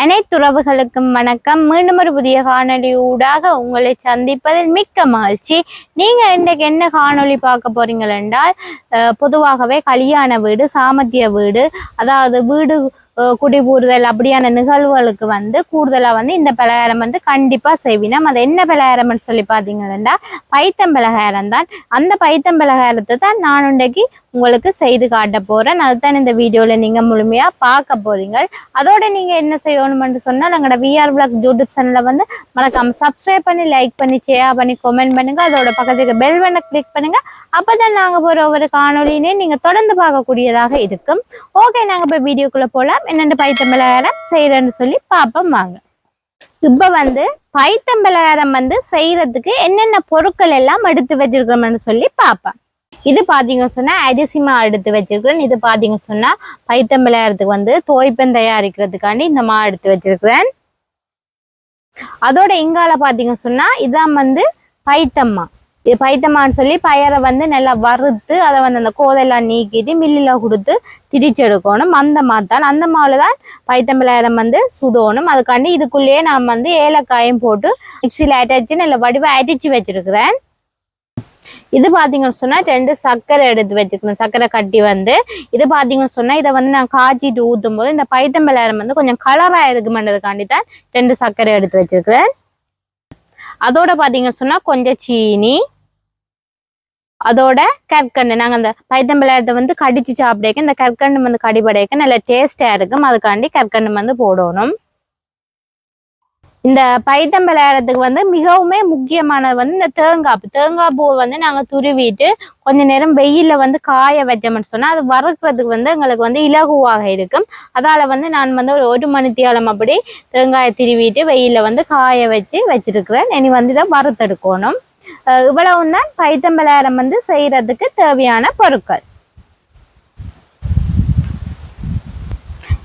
அனைத்துறவுகளுக்கும் வணக்கம். மீண்டும் ஒரு புதிய காணொலி ஊடாக உங்களை சந்திப்பதில் மிக்க மகிழ்ச்சி. நீங்க இன்றைக்கு என்ன காணொலி பார்க்க போறீங்கள் என்றால், பொதுவாகவே கல்யாண வீடு, சாமத்திய வீடு, அதாவது வீடு குடிபூறுதல் அப்படியான நிகழ்வுகளுக்கு கூடுதலா இந்த பலகாரம் கண்டிப்பா செய்வினோம். அது என்ன பலகாரம்னு சொல்லி பார்த்தீங்கன்னா பைத்தம் பலகாரம் தான். அந்த பைத்தம் பலகாரத்தை தான் நான் இன்றைக்கு உங்களுக்கு செய்து காட்ட போறேன். அதுதான் இந்த வீடியோல நீங்க முழுமையா பார்க்க போறீங்க. அதோட நீங்க என்ன செய்யணும்னு சொன்னால் எங்களோட VR Vlog யூடியூப் சேனலை மறக்காம சப்ஸ்கிரைப் பண்ணி, லைக் பண்ணி, ஷேர் பண்ணி, கமெண்ட் பண்ணுங்க. அதோட பக்கத்துக்கு பெல் பட்டனை கிளிக் பண்ணுங்க. அப்பதான் நாங்க போற ஒவ்வொரு காணொலியினே நீங்க தொடர்ந்து பார்க்கக்கூடியதாக இருக்கும். ஓகே, நாங்க இப்ப வீடியோக்குள்ள போலாம். என்னென்ன பைத்தம் பலகாரம் செய்யறேன்னு சொல்லி பார்ப்போம் வாங்க. இப்ப பைத்தம் பலகாரம் செய்யறதுக்கு என்னென்ன பொருட்கள் எல்லாம் எடுத்து வச்சிருக்கோம்னு சொல்லி பார்ப்போம். இது பாத்தீங்க சொன்னா அரிசிமா எடுத்து வச்சிருக்கிறேன். இது பாத்தீங்க சொன்னா பைத்தம் பலகாரத்துக்கு தோய்ப்பம் தயாரிக்கிறதுக்காண்டி இந்த மா எடுத்து வச்சிருக்கிறேன். அதோட இங்கால பாத்தீங்க சொன்னா இதான் பைத்தம்மா. இது பைத்தம்மான்னு சொல்லி பயரை நல்லா வறுத்து அதை அந்த கோதெல்லாம் நீக்கிட்டு மில்லில் கொடுத்து திரிச்செடுக்கணும். அந்த மாத்தான், அந்த மாவுல தான் பைத்தம் பலகாரம் சுடணும். அதுக்காண்டி இதுக்குள்ளேயே நான் ஏலக்காயும் போட்டு மிக்சியில் அரைச்சி நல்ல வடிவ அரிச்சு வச்சிருக்கிறேன். இது பாத்தீங்கன்னு சொன்னா 2 சர்க்கரை எடுத்து வச்சுக்கணும். சர்க்கரை கட்டி இது பாத்தீங்கன்னு சொன்னா இதை நான் காய்ச்சிட்டு ஊத்தும் போது இந்த பைத்தம் பலகாரம் கொஞ்சம் கலரா இருக்குமென்றதுக்காண்டி தான் 2 சர்க்கரை எடுத்து வச்சிருக்கிறேன். அதோட பாத்தீங்கன்னு சொன்னா கொஞ்சம் சீனி, அதோட கற்கண்டு. நாங்க அந்த பைத்தம் பலகாரத்தை கடிச்சு சாப்பிடக்க இந்த கற்கண்டு கடிபடைக்க நல்ல டேஸ்டா இருக்கும். அதுக்காண்டி கற்கண்டு போடணும். இந்த பைத்தம் பலகாரத்துக்கு மிகவுமே முக்கியமானது இந்த தேங்காய் பூவை நாங்க துருவிட்டு கொஞ்ச நேரம் வெயில காய வச்சோம்னு சொன்னா அது வறுக்கிறதுக்கு எங்களுக்கு இலகுவாக இருக்கும். அதால நான் ஒரு மணித்தியாலம் அப்படி தேங்காயை திருவிட்டு வெயில காய வச்சிருக்கிறேன். இனி இதை வறுத்தெடுக்கணும். இவ்வளவுதான் பைத்தம் பலகாரம் செய்யறதுக்கு தேவையான பொருட்கள்.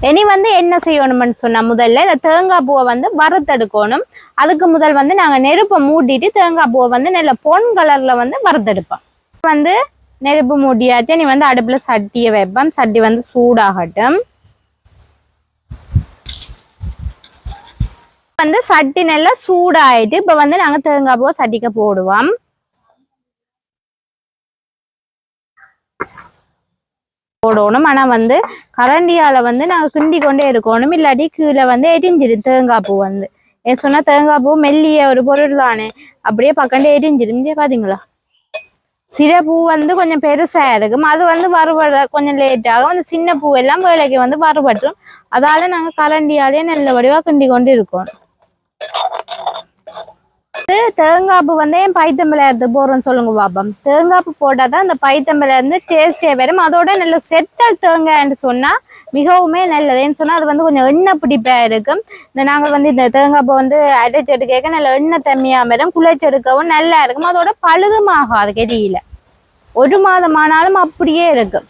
இனி என்ன செய்யணும்னு சொன்னா முதல்ல இந்த தேங்காய் பூவை வறுத்தெடுக்கணும். அதுக்கு முதல் நாங்க நெருப்பை மூட்டிட்டு தேங்காய் பூவை நல்ல பொன் கலர்ல வறுத்தெடுப்போம். நெருப்பு மூட்டியாச்சு. நீ அடுப்புல சட்டியை வைப்போம். சட்டி சூடாகட்டும். சட்டி நல்லா சூடாயிட்டு இப்ப நாங்க தேங்காய் பூவை சட்டிக்க போடுவோம். போடணும். ஆனா கரண்டியால நாங்க கிண்டி கொண்டே இருக்கணும். இல்லாட்டி கீழே எரிஞ்சிடும் தேங்காய் பூ. ஏன் சொன்னா தேங்காய் பூ மெல்லிய ஒரு பொருள் தானே, அப்படியே பக்கண்டே எரிஞ்சிடும். பாத்தீங்களா, சில பூ கொஞ்சம் பெருசா இருக்கும். அது வறுபட கொஞ்சம் லேட் ஆகும். அந்த சின்ன பூ எல்லாம் வேலைக்கு வறுபட்டுரும். அதால நாங்க கரண்டியாலே நல்ல வடிவா கிண்டி கொண்டு இருக்கோம். தேங்காய் பூ என் பைத்தம் பலகாரத்துக்கு போடுறோம்னு சொல்லுங்க பாப்போம். தேங்காய் பூ போட்டாதான் அந்த பைத்தம் பலகாரம் டேஸ்டே வரும். அதோட நல்ல செத்தல் தேங்காய்ன்னு சொன்னா மிகவுமே நல்லது. ஏன்னு சொன்னா அது கொஞ்சம் எண்ணெய் பிடிப்பா இருக்கும். நாங்க இந்த தேங்காய் பூ அரைச்செடு கேட்க நல்ல எண்ணெய் தம்மியா வரும். குழைச்செடுக்கவும் நல்லா இருக்கும். அதோட பழுதுமாகும். அது கெதியில 1 மாதம் ஆனாலும் அப்படியே இருக்கும்.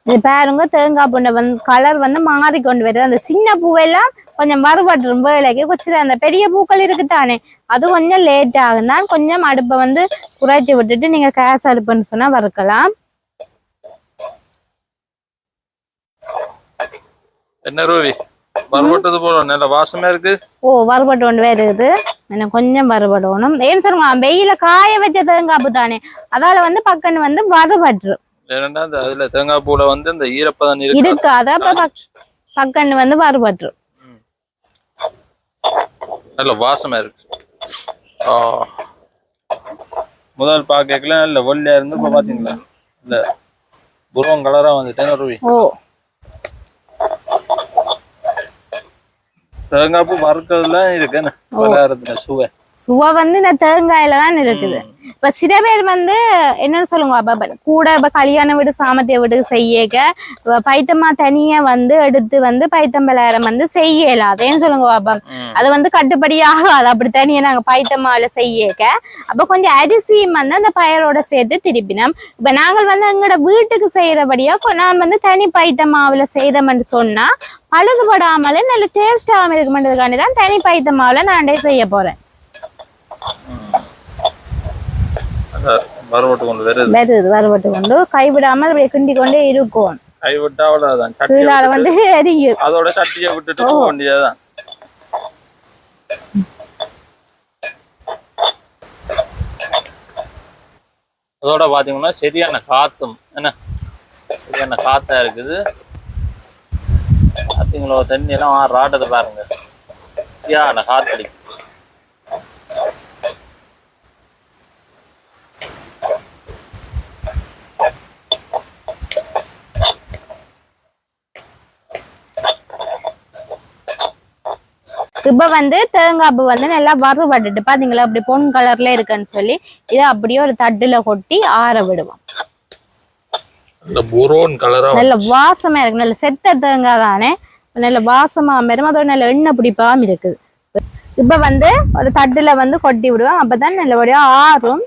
இது பாருங்க, தேங்காய் பூண்டை கலர் மாறிக்கொண்டு வருது. அந்த சின்ன பூவெல்லாம் கொஞ்சம் வறுபட்டுரும் வேலைக்கு. கொஞ்சம் அந்த பெரிய பூக்கள் இருக்குத்தானே, அது கொஞ்சம் லேட் ஆகும் தான். கொஞ்சம் அடுப்பை குறைச்சி விட்டுட்டு நீங்க கேஸ் அடுப்புன்னு சொன்னா வறுக்கலாம். என்ன ரூவி வறுபட்டது போல நல்ல வாசமா இருக்கு. வறுபட்டு கொண்டு வருது. கொஞ்சம் வறுபடணும். ஏன்னு சொல்லுங்க, வெயில காய வச்ச தேங்காய் பூ தானே, அதால பக்கம் வறுபட்டுரும். அதுல தேங்காய் பூல இந்த ஈரப்பதம் இருக்கு. அதான் பக்கன்னு வறுபட்டுரும். நல்ல வாசமா இருக்கு. முதல் பாக்கல நல்ல வெள்ளையா இருந்து இப்ப பாத்தீங்களா இல்ல புருவம் கலரா வந்துட்டேன் ரூவி. தேங்காய் பூ வறுக்கிறதுல இருக்கு பலகாரத்துல சுவை இந்த தேங்காயில தான் இருக்குது. இப்ப சில பேர் என்னன்னு சொல்லுங்க, கூட கல்யாண வீடு, சாமத்திய வீடு செய்யக்க பைத்தமா தனியா எடுத்து பைத்தம் பலகாரம் செய்யலாம். அதேன்னு சொல்லுங்க பாப்பா, அது கட்டுப்படியாக அது அப்படி தனியா நாங்க பைத்தமாவில செய்யக்க அப்ப கொஞ்சம் அரிசியும் அந்த பயரோட சேர்த்து திருப்பினோம். இப்ப நாங்கள் எங்களோட வீட்டுக்கு செய்யறபடியா நான் தனி பைத்தமாவில செய்யறோம்னு சொன்னா பழுதுபடாமலே நல்ல டேஸ்டாகவும் இருக்குமென்றதுக்காண்டி தான் தனி பைத்தமாவில நான் செய்ய போறேன். வறுபட்டு கொண்டு கைவிடாமல் கிண்டி கொண்டே இருக்கும். கை விட்டா அவ்வளவுதான் கீழால வந்து எரியும் அதோட சட்டியை விட்டுட்டு போக வேண்டியதுதான். அதோட பாத்தீங்கன்னா சரியான காத்தும் என்ன சரியான காத்தா இருக்குது. பாத்தீங்களோ தண்ணி எல்லாம் ஆடுறதை பாருங்க, சரியான காத்தடி. இப்ப வந்து தேங்காய்ப்பு வந்து நல்லா வறுபட்டுட்டு பாத்தீங்களா அப்படி பொன் கலர்ல இருக்குன்னு சொல்லி இதை அப்படியே ஒரு தட்டுல கொட்டி ஆற விடுவோம். நல்ல வாசமா இருக்கு, நல்ல செத்த தேங்காய் தானே, நல்ல வாசமா வரும், அதோட நல்ல எண்ணெய் பிடிப்பாம இருக்குது. இப்ப வந்து ஒரு தட்டுல வந்து கொட்டி விடுவோம், அப்பதான் நல்லபடியா ஆறும்.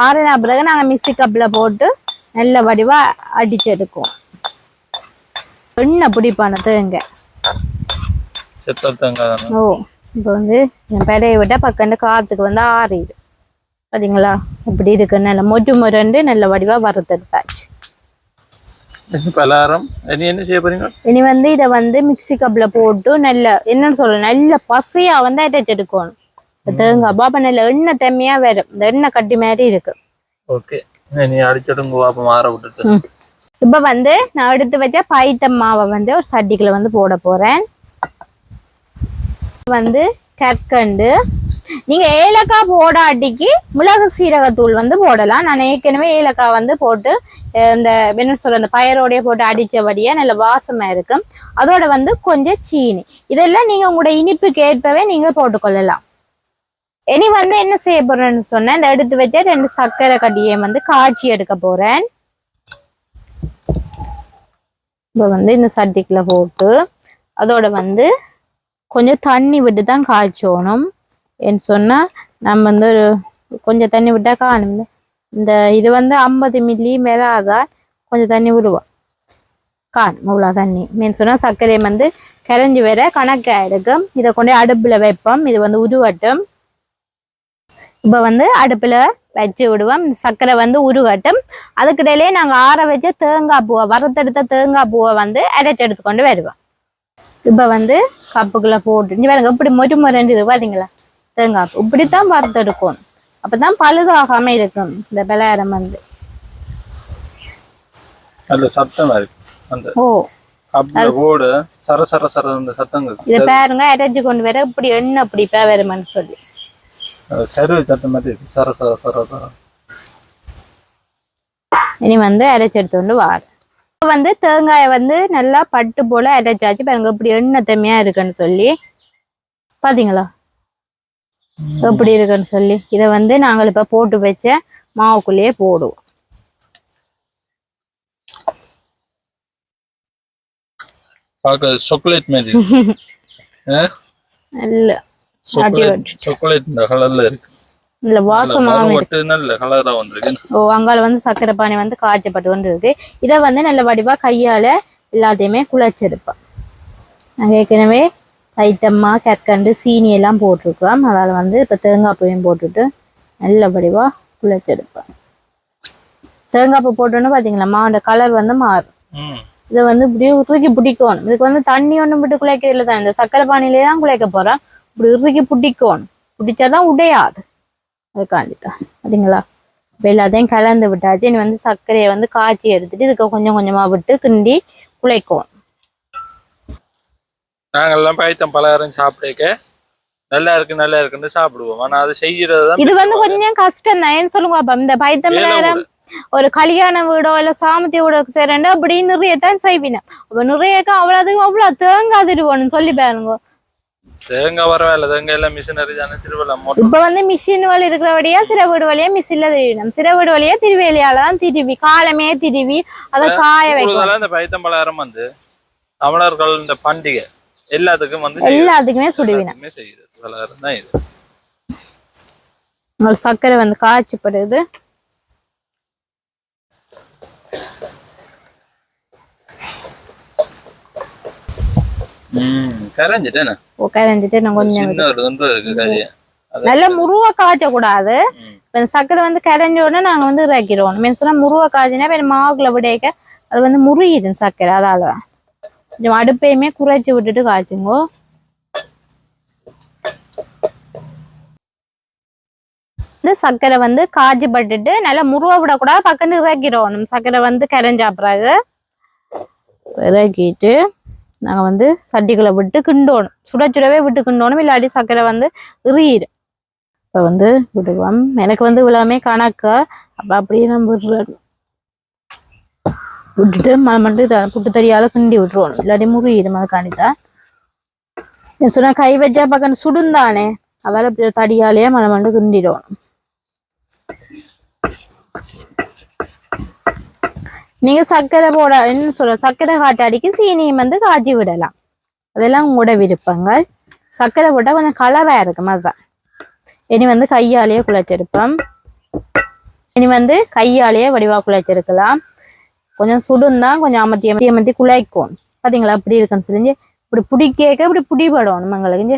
ஆறின பிறகு நாங்க மிக்சி கப்ல போட்டு நல்ல வடிவா அடிச்செடுக்கும். எண்ணெய் பிடிப்பான தேங்காய். ஓ இப்போ வந்து பெடைய விட்டா பக்கண்டு காத்துக்கு வந்து ஆறிடு. பாத்தீங்களா இப்படி இருக்கு, நல்ல மொட்டு முரண்டு நல்ல வடிவா வறுத்தெடுத்தாச்சு. என்ன செய்ய போறீங்க? இனி வந்து இதை வந்து மிக்சி கப்ல போட்டு நல்ல என்னன்னு சொல்ல நல்ல பசையா வந்து அரைச்செடுக்கணும். தேங்காய் பாப்பா நல்ல எண்ணெய் தம்மியா வரும், இந்த எண்ணெய் கட்டி மாதிரி இருக்கு. ஓகே, நீ அடிச்சடுங்க பாப்பா மாற விட்டுட்டு. இப்ப வந்து நான் எடுத்து வச்ச பைத்தம் மாவை வந்து ஒரு சட்டிக்குள்ள வந்து போட போறேன். வந்து கற்கண்டு நீங்க ஏலக்காய் போடாட்டிக்கு மிளகு சீரகத்தூள் வந்து போடலாம். நான் ஏற்கனவே ஏலக்காய் வந்து போட்டு இந்த என்ன சொல்ற அந்த பயரோடைய போட்டு அடிச்சபடியா நல்ல வாசமா இருக்கும். அதோட வந்து கொஞ்சம் சீனி, இதெல்லாம் நீங்க உங்களோட இனிப்புக்கு ஏற்பவே நீங்க போட்டுக்கொள்ளலாம். இனி வந்து என்ன செய்ய போறேன்னு சொன்னா இந்த எடுத்து வச்ச 2 சர்க்கரை கட்டியை வந்து காய்ச்சி எடுக்க போறேன். இப்ப வந்து இந்த சட்டிக்குள்ள போட்டு அதோட வந்து கொஞ்சம் தண்ணி விட்டு தான் காய்ச்சோணும். ஏன்னு சொன்னா நம்ம வந்து ஒரு கொஞ்சம் தண்ணி விட்டா காணும். இந்த இது வந்து 50 மில்லி மேலாதான் கொஞ்சம் தண்ணி விடுவோம் காணும். அவ்வளோ தண்ணி மீன் சொன்னா சர்க்கரை வந்து கரைஞ்சி வர கணக்காக இருக்கும். இதை கொண்டு அடுப்புல வைப்போம், இது வந்து உருவட்டும். இப்ப வந்து அடுப்புல வச்சு விடுவோம், சர்க்கரை வந்து உருகட்டும். அதுக்கிடையிலே நாங்க ஆற வச்ச தேங்காய் பூவை வறுத்தெடுத்த தேங்காய் பூவை வந்து அரைச்சு எடுத்துக்கொண்டு வருவோம். இப்ப வந்து கப்புக்குள்ள போட்டு பாருங்க இப்படி மொறு மொரண்டு பாத்தீங்களா தேங்காய் பூ இப்படித்தான் வறுத்தெடுக்கணும், அப்பதான் பழுதாகாம இருக்கும். இந்த பலகாரம் வந்து இத பாருங்க அரைச்சு கொண்டு வர இப்படி எண்ணெய் பிடிப்பா வருமான்னு சொல்லி இனி வந்து அரைச்சு எடுத்து கொண்டு வார வந்து தேங்காயை வந்து நல்லா பட்டு போல அரைச்சாச்சு. பாருங்க இப்படி எண்ணெய் தம்மியா இருக்குன்னு சொல்லி பாத்தீங்களா எப்படி இருக்குன்னு சொல்லி இதை வந்து நாங்கள் இப்ப போட்டு வச்ச மாவுக்குள்ளேயே போடுவோம். சாக்லேட் மாதிரி நல்ல சாக்லேட் கலர்ல இருக்கு, இல்ல வாசமா நல்ல கலரா வந்திருக்கு. ஓ அங்கால வந்து சர்க்கரை பானை வந்து காய்ச்சப்பட்டு கொண்டு இருக்கு. இதை வந்து நல்ல வடிவா கையால எல்லாத்தையுமே குழைச்செடுப்பேன். நாங்கள் ஏற்கனவே ஐட்டம்மா கற்கண்டு சீனி எல்லாம் போட்டிருக்கிறோம், அதால வந்து இப்ப தேங்காய் பூவையும் போட்டுட்டு நல்ல வடிவா குழைச்செடுப்பேன். தேங்காய் பூ போட்டோன்னு பாத்தீங்களா மாவோட கலர் வந்து மாறும். இதை வந்து இப்படி உருக்கி பிடிக்கணும். இதுக்கு வந்து தண்ணி ஒன்றும் விட்டு குழைக்கிறதுல தான், இந்த சர்க்கரை பானையிலே தான் குழைக்க போறோம். இப்படி உருக்கி பிடிக்கணும், பிடிச்சாதான் உடையாது. அதுக்காண்டித்தான் பாத்தீங்களா இப்ப எல்லாத்தையும் கலந்து விட்டாச்சு. இனி வந்து சர்க்கரையை வந்து காய்ச்சி எடுத்துட்டு இதுக்கு கொஞ்சம் கொஞ்சமா விட்டு கிண்டி குழைக்கும். நாங்கெல்லாம் பைத்தம் பலகாரம் சாப்பிட்டேக்க நல்லா இருக்குன்னு சாப்பிடுவோம். ஆனா அது செய்யறது இது வந்து கொஞ்சம் கஷ்டம் தான். ஏன்னு சொல்லுங்க அப்ப இந்த பைத்தம் பலகாரம் ஒரு கல்யாண வீடோ இல்ல சாமத்திய வீடோ செய்யறேன் அப்படி நிறையத்தான் செய்வினா. அப்ப நிறையக்கும் அவ்வளவு தேங்காய் திருவோன்னு சொல்லி பாருங்க. தேங்காய் வரவேல தேங்காய் எல்லாம் மிஷினரி தானே திருவள்ள. இப்ப வந்து மிஷின் வழி இருக்கிறபடியா சில வீடு வழியா மிஷின்ல திருவிடும், சில வீடு வழியா திருவேலியாலதான் திருவி காலமே திருவி அதை காய வைக்கலாம். இந்த பைத்தம் பலகாரம் வந்து தமிழர்கள் இந்த பண்டிகை எல்லாத்துக்கும் வந்து எல்லாத்துக்குமே சுடுவினா செய்யுது பலகாரம் தான் இது. சர்க்கரை வந்து காய்ச்சிப்படுது. கரைஞ்சிட்டு நான் கொஞ்சம் நல்ல முருவ காய்ச்ச கூடாது. சர்க்கரை வந்து கரைஞ்ச உடனே நாங்க வந்து இறக்கிடுவோம். மீன் சொன்னா முருவ காய்ச்சினா மாவுக்குள்ள விடைக்க அது வந்து முறியிடும் சர்க்கரை. அதால கொஞ்சம் அடுப்பையுமே குறைச்சி விட்டுட்டு காய்ச்சுங்கோ. இந்த சர்க்கரை வந்து காய்ச்சி பட்டுட்டு நல்லா முருவ விடக்கூடாது, பக்கத்து இறக்கிடணும். சர்க்கரை வந்து கரைஞ்சா பிறகு இறக்கிட்டு நாங்கள் வந்து சட்டிக்குள்ள விட்டு கிண்டோணும். சுட சுடவே விட்டு கிண்டோணும், இல்லாட்டி சர்க்கரை வந்து இறுகிடும். இப்போ வந்து விடுவோம். எனக்கு வந்து இவ்வளவுமே கணக்கு. அப்போ அப்படியே நம்ம விட்டுட்டு மட்டும் புட்டு தறியால கிண்டி விட்டுருவோம், இல்லாட்டி முறியிடும். அதுக்காண்டிதான் சொன்னா கை வச்சா பக்கம் சுடுந்தானே, அதால இப்படி தடியாலேயே மண்டு கிண்டிடுவோம். நீங்க சர்க்கரை போட என்ன சொல்ற, சர்க்கரை காய்ச்சாடிக்கு சீனியும் வந்து காய்ச்சி விடலாம். அதெல்லாம் உங்களோட விருப்பங்கள். சர்க்கரை போட்டா கொஞ்சம் கலரா இருக்கும், அதுதான். இனி வந்து கையாலேயே குழைச்சிருப்போம். இனி வந்து கையாலேயே வடிவா குழைச்சிருக்கலாம். கொஞ்சம் சுடுந்தான், கொஞ்சம் அமர்த்தி குழைக்கும். பாத்தீங்களா இப்படி இருக்குன்னு சொல்லி இப்படி பிடிக்க இப்படி பிடிபடணும் எங்களுக்கு.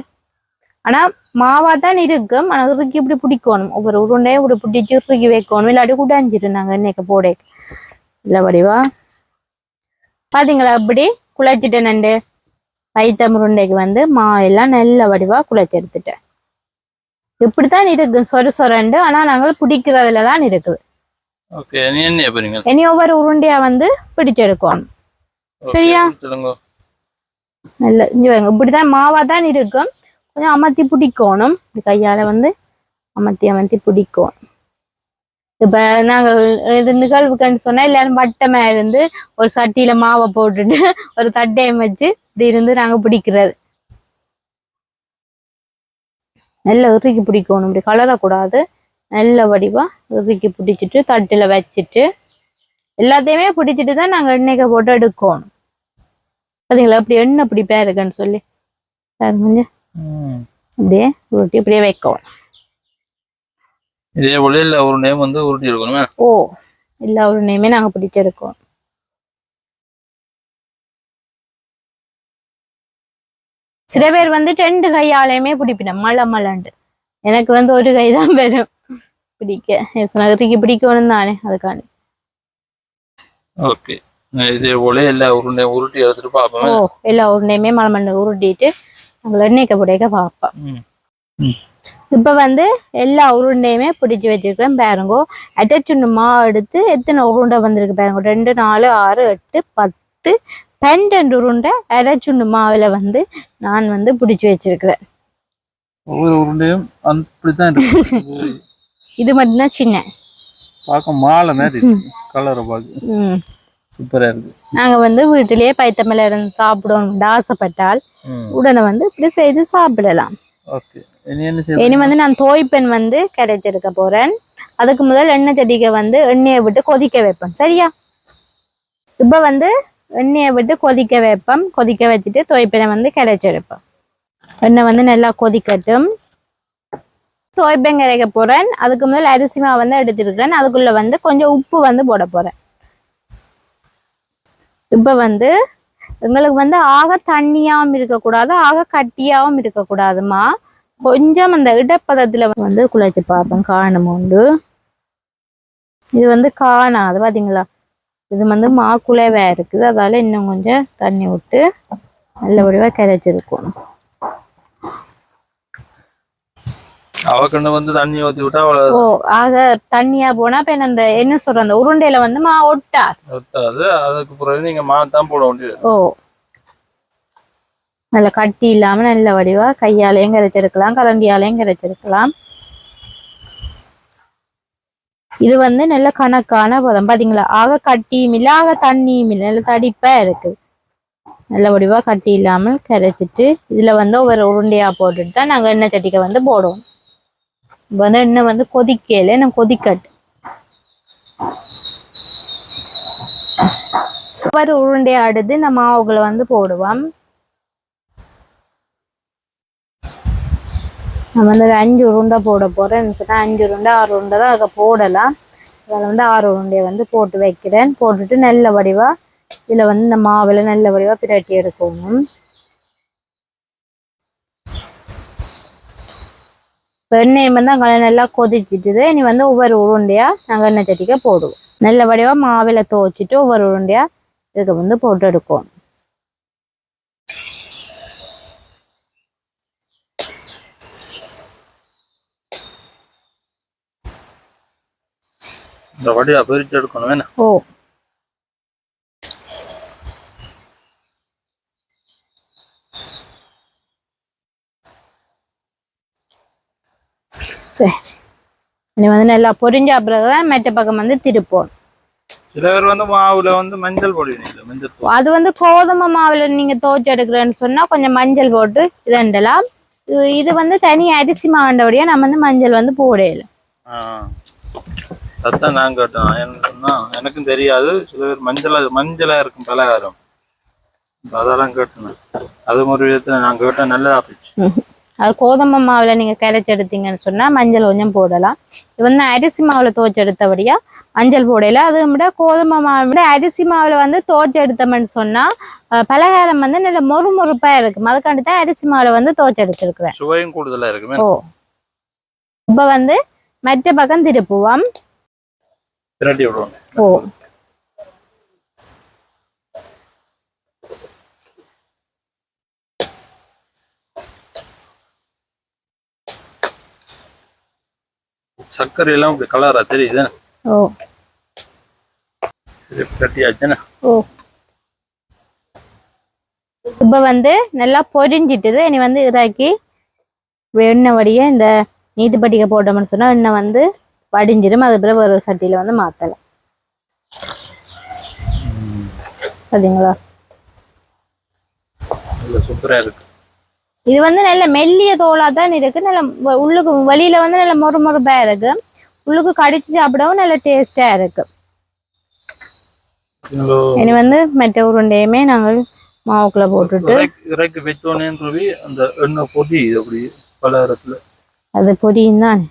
ஆனா மாவா தான் இருக்கும், ஆனா இறுக்கி இப்படி பிடிக்கணும். ஒவ்வொரு உருண்டையும் இப்படி பிடிச்சி இறுக்கி வைக்கணும், இல்லாட்டி குடாஞ்சிட்டு நாங்க இன்னைக்கு போட இல்லை வடிவா. பாத்தீங்களா இப்படி குழைச்சிட்டேன். நண்டு பைத்தம் உருண்டைக்கு வந்து எல்லாம் நல்ல வடிவா குழைச்சி எடுத்துட்டேன். இப்படித்தான் இருக்கு சொர சொரண்டு. ஆனா நாங்கள் பிடிக்கிறதுலதான் இருக்குது. இனி ஒவ்வொரு உருண்டையா வந்து பிடிச்செடுக்கணும். சரியா? நல்ல இப்படிதான் மாவா தான் இருக்கும். கொஞ்சம் அமர்த்தி பிடிக்கணும். கையால வந்து அமர்த்தி பிடிக்கணும். இப்ப நாங்க இது நிகழ்வுக்குன்னு சொன்னா எல்லாரும் வட்டமா இருந்து ஒரு சட்டியில மாவை போட்டுட்டு ஒரு தட்டையம் வச்சு இப்படி இருந்து நாங்க பிடிக்கிறது. நல்ல இறுக்கி பிடிக்கணும், இப்படி கலரக்கூடாது. நல்ல வடிவா இறுக்கி பிடிச்சிட்டு தட்டுல வச்சுட்டு எல்லாத்தையுமே பிடிச்சிட்டு தான் நாங்க எண்ணெய்க்கு போட்டு எடுக்கணும். பாத்தீங்களா இப்படி எண்ணெய் பிடிப்பா இருக்குன்னு சொல்லி அப்படியே உருட்டி இப்படியே வைக்கணும். இதே போல எல்லா உருண்டையும் வந்து உருட்டி இருக்கணுமே. ஓ, எல்லா உருண்டையுமே நாங்க பிடிச்செடுக்கோம். சில பேர் வந்து 2 கையாலையுமே பிடிப்பினோம் மலண்டு. எனக்கு வந்து ஒரு கை தான் வரும் பிடிக்க. இறுக்கி பிடிக்கணும் தானே, அதுக்காண்டி. ஓகே, இதே போல எல்லா உருண்டையும் உருட்டி எடுத்துட்டு பார்ப்போம். ஓ, எல்லா உருண்டையுமே மலமண்டு உருட்டிட்டு நாங்கள் எண்ணெய்க்க பிடிக்க பார்ப்போம். இப்ப வந்து எல்லா உருண்டையுமே பிடிச்சு வச்சிருக்கிறேன். பாருங்கோ அட்டச்சுண்ணுமா எடுத்து எத்தனை உருண்டை வந்திருக்கு பாருங்க. 2, 4, 6, 8, 10, 12 உருண்டை அரைச்சுண்டு மாவுல வந்து நான் வந்து பிடிச்சு வச்சிருக்கிறேன். ஒவ்வொரு உருண்டையும் அப்படித்தான் இருக்கு. இது மட்டும்தான் சின்ன, பார்க்க மாலை மாதிரி கலரை பார்க்க சூப்பரா இருக்கு. நாங்க வந்து வீட்டிலேயே பைத்தமிழ இருந்து சாப்பிடணும் ஆசைப்பட்டால் உடனே வந்து இப்படி செய்து சாப்பிடலாம். இனி வந்து நான் தோய்ப்பெண் வந்து கரைச்செடுக்க போறேன். அதுக்கு முதல் எண்ணெய் செடிக்க வந்து எண்ணெயை விட்டு கொதிக்க வைப்பேன். சரியா? இப்ப வந்து எண்ணெயை விட்டு கொதிக்க வைப்பேன். கொதிக்க வச்சுட்டு தோய்ப்பெண்ணை வந்து கரைச்செடுப்பேன். எண்ணெய் வந்து நல்லா கொதிக்கட்டும். தோய்ப்பெண் கரைக்க போறேன். அதுக்கு முதல் அரிசி மாவு வந்து எடுத்துருக்கிறேன். அதுக்குள்ள வந்து கொஞ்சம் உப்பு வந்து போட போறேன். இப்ப வந்து எங்களுக்கு வந்து ஆக தண்ணியாவும் இருக்கக்கூடாது, ஆக கட்டியாவும் இருக்கக்கூடாதுமா. கொஞ்சம் அந்த இடப்பதத்துல வந்து குழைச்சி பார்ப்பேன். காணும் உண்டு. இது வந்து காணாது பாத்தீங்களா, இது வந்து மாக்குலைவா இருக்குது. அதால இன்னும் கொஞ்சம் தண்ணி விட்டு நல்லபடியா கரைச்சிருக்கணும். அவக்கண்ணு வந்து தண்ணி ஊத்தி விட்டா ஓ, ஆக தண்ணியா போனா இப்ப அந்த என்ன சொல்ற அந்த உருண்டையில வந்து மா ஒட்டாது. அதுக்கு பிறகு நீங்க மாத்தான் போட வேண்டியது. ஓ, நல்ல கட்டி இல்லாம நல்ல வடிவா கையாலையும் கரைச்சிருக்கலாம், கரண்டியாலையும் கரைச்சிருக்கலாம். இது வந்து நல்ல கணக்கான பதம். பாத்தீங்களா, ஆக கட்டியும் இல்லை ஆக தண்ணியும் இல்லை, நல்ல தடிப்பா இருக்கு. நல்ல வடிவா கட்டி இல்லாமல் கரைச்சிட்டு இதுல வந்து ஒவ்வொரு உருண்டையா போட்டுட்டு தான் நாங்க எண்ணெய் சட்டிக்க வந்து போடுவோம். வந்து எண்ணெய் வந்து கொதிக்கல, நான் கொதிக்கட்டு ஒவ்வொரு உருண்டையா அடுத்து இந்த மாவுகளை வந்து போடுவோம். நான் வந்து ஒரு 5 உருண்டை போட போறேன். 5 உருண்டை 6 உருண்டை தான் அதை போடலாம். அதில் வந்து 6 உருண்டையை வந்து போட்டு வைக்கிறேன். போட்டுட்டு நல்ல வடிவா இதுல வந்து இந்த மாவுல நல்ல வடிவா பிரட்டி எடுக்கணும். எண்ணெய் வந்து அங்கே நல்லா கொதிச்சுட்டுது. இனி வந்து ஒவ்வொரு உருண்டையா நாங்கள் எண்ணெய் சட்டிக்க போடுவோம். நல்ல வடிவா மாவில துவச்சிட்டு ஒவ்வொரு உருண்டையா இதுக்கு வந்து போட்டு எடுக்கும். இந்த வடியா பிரிச்சு எடுக்கணும் வேணா. ஓ சரி, இனி வந்து நல்லா பொரிஞ்ச பிறகுதான் மெட்ட பக்கம் வந்து திருப்போம். சில பேர் வந்து மாவுல வந்து மஞ்சள் போடுவீங்க, மஞ்சள் அது வந்து கோதுமை மாவுல நீங்க துவைச்சு எடுக்கிறேன்னு சொன்னா கொஞ்சம் மஞ்சள் போட்டு இதண்டலாம். இது வந்து தனி அரிசி மாவுண்டபடியா நம்ம வந்து மஞ்சள் வந்து போடையில. அதான் நான் கேட்டேன். எனக்கும் தெரியாது. சில பேர் மஞ்சளா இருக்கும் பலகாரம், அதெல்லாம் கேட்டேன். அது ஒரு விதத்துல நான் கேட்டேன், நல்லதா போச்சு. அது கோதுமை மாவுல நீங்க கரைச்சி எடுத்தீங்கன்னு சொன்னா மஞ்சள் கொஞ்சம் போடலாம். இது வந்து அரிசி மாவுல துவைச்சு எடுத்தபடியா மஞ்சள் போடையில. அதை விட கோதுமை மாவை விட அரிசி மாவுல வந்து துவைச்சு எடுத்தோம்னு சொன்னா பலகாரம் வந்து நல்ல மொறுமொறுப்பா இருக்கும். அதுக்காண்டி தான் அரிசி மாவுல வந்து துவைச்சு எடுத்துருக்குறேன். சுவையும் கூடுதலா இருக்கு. ஓ இப்ப வந்து மற்ற பக்கம் திருப்புவோம். ஓ சர்க்கரை எல்லாம் இப்படி கலரா தெரியுது. ஓ கட்டியாச்சுன்னா ஓ இப்ப வந்து நல்லா பொரிஞ்சிட்டுது. இனி வந்து இதாக்கி எண்ணெய் வடிய இந்த நீதிப்பட்டிகை போட்டோம்னு சொன்னா எண்ணெய் வந்து வடிஞ்சிடும். அது பிறகு ஒரு சட்டியில வந்து மாத்தலாம். சரிங்களா? சூப்பரா இருக்கு. இது வந்து நல்ல மெல்லிய தோலா தான் இருக்கு. நல்ல உள்ளுக்கு வெளியில வந்து நல்ல மொறுமொறுப்பா இருக்கு. உள்ளுக்கு கடிச்சு சாப்பிடவும் நல்ல டேஸ்டா இருக்கு. இனி வந்து மெட்ட உருண்டையுமே நாங்கள் மாவுக்குள்ள போட்டுட்டு வச்சோன்னு அந்த எண்ணெய் பொடி அப்படி பலகாரத்துல அது பொடியும் தான்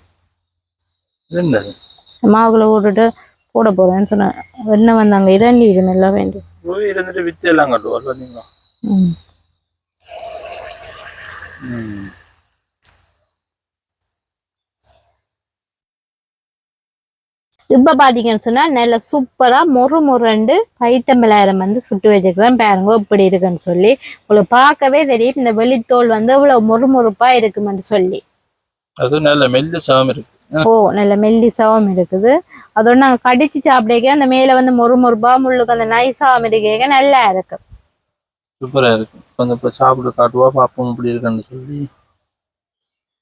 மாவுக்குள்ள போட்டுட்டு போட போறேன்னு சொன்னேன். எண்ணெய் வந்தாங்க இதண்டி இது நல்லா வேண்டும் இருந்துட்டு வித்து எல்லாம் கட்டுவார் பார்த்தீங்களா. இப்ப பாத்தீங்கன்னு சொன்னா நல்ல சூப்பரா மொறுண்டு பைத்தம்பலாயிரம் வந்து சுட்டு வச்சுக்கிறேன். பாருங்க இப்படி இருக்குன்னு சொல்லி உங்களுக்கு பார்க்கவே தெரியும். இந்த வெளித்தோல் வந்து இவ்வளவு மொறுமொறுப்பா இருக்குமென்னு சொல்லி. அது நல்ல மெல்லிசாவும் இருக்கு. ஓ நல்ல மெல்லிசாவும் இருக்குது. அதோட நாங்க கடிச்சு சாப்பிட அந்த மேல வந்து மொறுமொறுப்பா முள்ளுக்கு அந்த நைசாவும் இருக்க நல்லா இருக்கு. சூப்பரா இருக்கு. இப்ப சாப்பிட காட்டுவா பாப்போம் இப்படி இருக்குன்னு சொல்லி.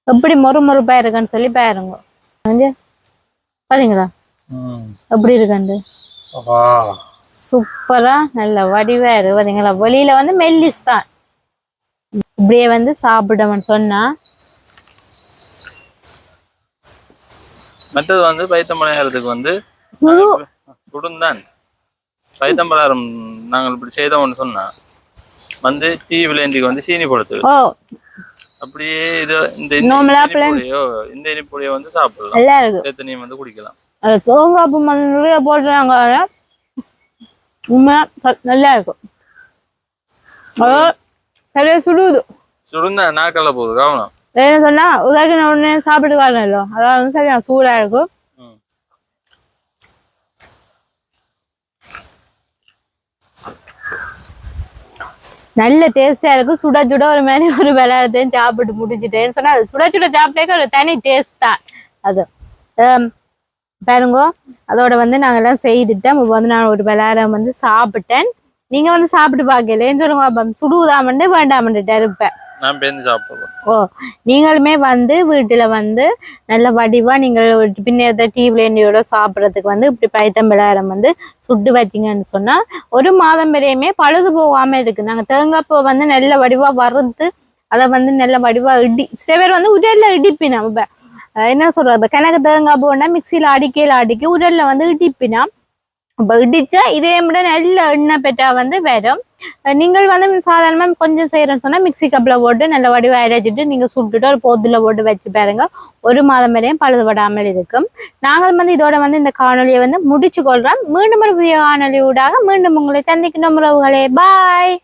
எப்படி மொறுமொறுப்பா இருக்குன்னு சொல்லி பாருங்க. பாத்தீங்களா எப்படி இருக்கு? சூப்பரா நல்ல வடிவா இருக்கு. பாத்தீங்களா? வெளியில வந்து மெல்லிஸ் தான். இப்படியே வந்து சாப்பிடணும்னு சொன்னா மற்றது வந்து பைத்தம்பலாயிரத்துக்கு வந்து சுடுந்தான். பைத்தம்பலாயிரம் நாங்கள் இப்படி செய்தோம்னு சொன்னா வந்து டீ விளையாண்டிக்கு வந்து சீனி கொடுத்து அப்படியே இது இந்த இனிப்புடைய வந்து சாப்பிடலாம். தண்ணியும் வந்து குடிக்கலாம். அது தேங்காய்ப்பு நிறைய போடுறாங்க. நல்லா இருக்கும். சரியா சுடுது. சுடுந்தா நாக்கல்ல போகுது கவனம். என்ன சொன்னா உடனே சாப்பிட்டு வரணும். அதாவது வந்து சரியா சூடா இருக்கும். நல்ல டேஸ்டா இருக்கு. சுட சுட ஒரு மாதிரி ஒரு விளையாடத்தையும் சாப்பிட்டு முடிச்சுட்டேன்னு சொன்னா அது சுட சுட சாப்பிட்டே ஒரு தனி டேஸ்ட் தான் அது. பாருங்க அதோட வந்து நாங்கெல்லாம் செய்துட்டேன். வந்து நான் ஒரு விளையாடம் வந்து சாப்பிட்டேன். நீங்க வந்து சாப்பிட்டு பார்க்கலேன்னு சொல்லுங்க. சுடுதாமண்டு வேண்டாமண்டுட்டு இருப்பேன். ஓ நீங்களுமே வந்து வீட்டுல வந்து நல்ல வடிவா நீங்கள் பின்ன டீவிலேண்டியோட சாப்பிட்றதுக்கு வந்து இப்படி பைத்தம்பலாயிரம் வந்து சுட்டு வச்சிங்கன்னு சொன்னா ஒரு மாதம் வரையுமே பழுது போகாம இருக்கு. நாங்க தேங்காய்ப்பூ வந்து நல்ல வடிவா வறுத்து அதை வந்து நல்ல வடிவா சில பேர் வந்து உடல்ல இடிப்பினா என்ன சொல்றது கிணக்கு தேங்காய் பூன்னா மிக்சியில அடிக்கி உடல்ல வந்து இடிப்பினா இடிச்சா இதே விட நல்ல எண்ணெய் பெற்றா வந்து வரும். நீங்கள் வந்து சாதாரணமா கொஞ்சம் செய்யறேன்னு சொன்னா மிக்சி கப்ல போட்டு நல்ல வடிவா அரைச்சிட்டு நீங்க சுட்டுட்டு ஒரு போத்துல போட்டு வச்சு பாருங்க. ஒரு மாதம் வரையும் பழுதுபடாமல் இருக்கும். நாங்கள் வந்து இதோட வந்து இந்த காணொலியை வந்து முடிச்சு கொள்றோம். மீண்டும் ஒரு புதிய காணொலி ஊடாக மீண்டும் உங்களை சந்திக்கின்ற உறவுகளே. பாய்.